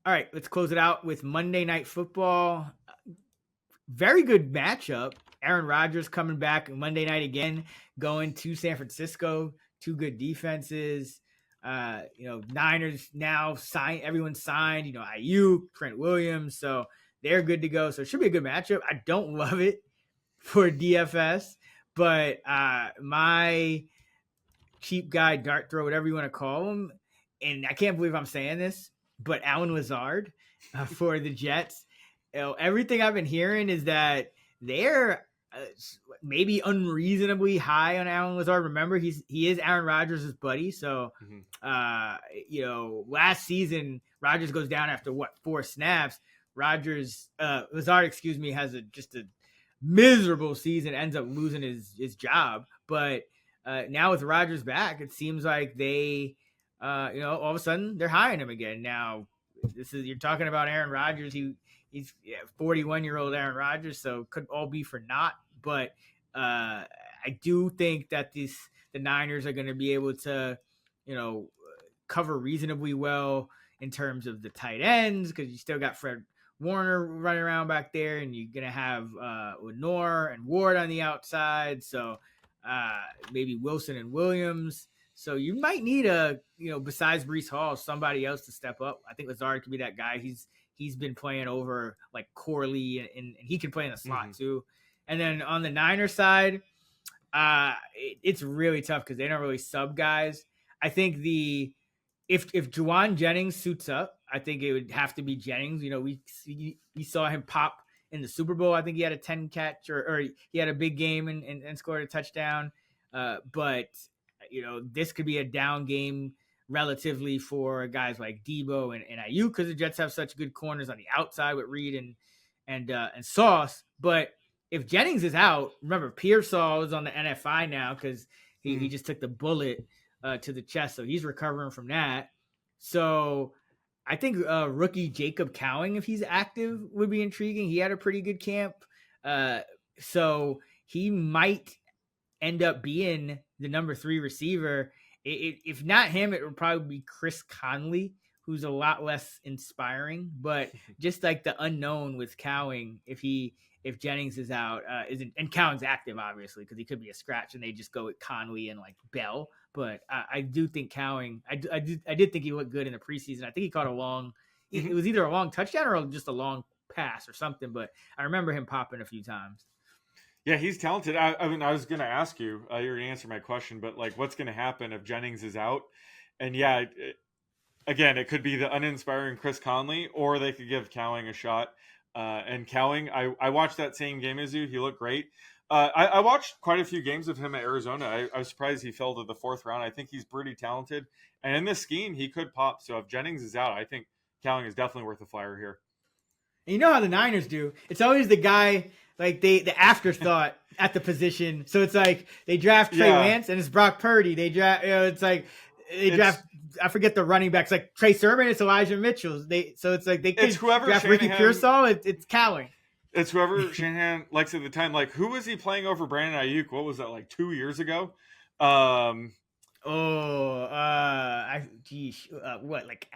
All right, let's close it out with Monday Night Football. Very good matchup. Aaron Rodgers coming back Monday night again, going to San Francisco. Two good defenses. Niners now signed. Everyone's signed. Ayuk, Trent Williams. So they're good to go. So it should be a good matchup. I don't love it for DFS, but my cheap guy, dart throw, whatever you want to call him, and I can't believe I'm saying this, but Alan Lazard for the Jets. Everything I've been hearing is that they're maybe unreasonably high on Alan Lazard. Remember, he is Aaron Rodgers' buddy. So, last season Rodgers goes down after 4 snaps. Lazard, has just a miserable season. Ends up losing his job. But now with Rodgers back, it seems like they, all of a sudden they're high on him again. Now, you're talking about Aaron Rodgers. He's 41-year-old Aaron Rodgers, so could all be for naught. But I do think that the Niners are going to be able to, cover reasonably well in terms of the tight ends, because you still got Fred Warner running around back there, and you're going to have Lenore and Ward on the outside. So maybe Wilson and Williams. So you might need besides Breece Hall, somebody else to step up. I think Lazard could be that guy. He's been playing over like Corley, and he can play in the slot too. And then on the Niners side, it's really tough because they don't really sub guys. I think if Juwan Jennings suits up, I think it would have to be Jennings. We saw him pop in the Super Bowl. I think he had a 10 catch or he had a big game and scored a touchdown. But this could be a down game relatively for guys like Debo and Ayuk, because the Jets have such good corners on the outside with Reed and Sauce. But if Jennings is out, remember Pearsall is on the NFI now because he just took the bullet to the chest, so he's recovering from that. So I think rookie Jacob Cowing, if he's active, would be intriguing. He had a pretty good camp, so he might end up being the number 3 receiver. If not him, it would probably be Chris Conley, who's a lot less inspiring. But just like the unknown with Cowing, if Jennings is out, and Cowing's active, obviously, because he could be a scratch, and they just go with Conley and like Bell. But I do think Cowing, I did think he looked good in the preseason. I think he caught a long, it was either a long touchdown or just a long pass or something. But I remember him popping a few times. Yeah, he's talented. I mean, I was going to ask you, you're going to answer my question, but like, what's going to happen if Jennings is out? And yeah, again, it could be the uninspiring Chris Conley, or they could give Cowing a shot. And Cowing, I watched that same game as you. He looked great. I watched quite a few games of him at Arizona. I was surprised he fell to the 4th round. I think he's pretty talented. And in this scheme, he could pop. So if Jennings is out, I think Cowing is definitely worth a flyer here. And you know how the Niners do. It's always the guy, like the afterthought at the position. So it's like they draft Trey Lance and it's Brock Purdy. They draft, draft. I forget the running backs, like Trey Sermon. It's Elijah Mitchell. So it's like they could draft Ricky Pearsall. It's Cowing. It's whoever Shanahan likes at the time. Like, who was he playing over Brandon Ayuk? What was that, like 2 years ago? What like?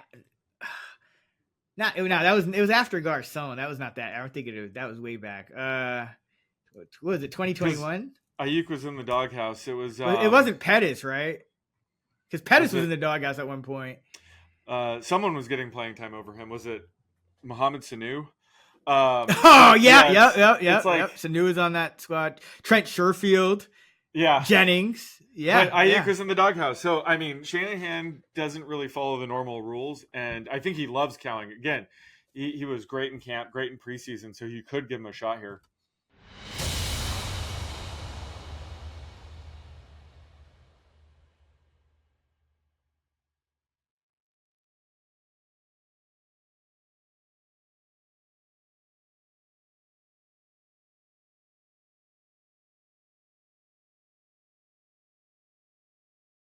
It was after Garcon. That was not that. I don't think that was way back. What was it? 2021. Ayuk was in the doghouse. It was. It wasn't Pettis, right? Because Pettis was in the doghouse at one point. Someone was getting playing time over him. Was it Mohamed Sanu? Yep. Sanu was on that squad. Trent Sherfield. Yeah. Jennings. Yeah. But Ayuk was in the doghouse. So, I mean, Shanahan doesn't really follow the normal rules. And I think he loves Cowing. Again, he was great in camp, great in preseason. So you could give him a shot here.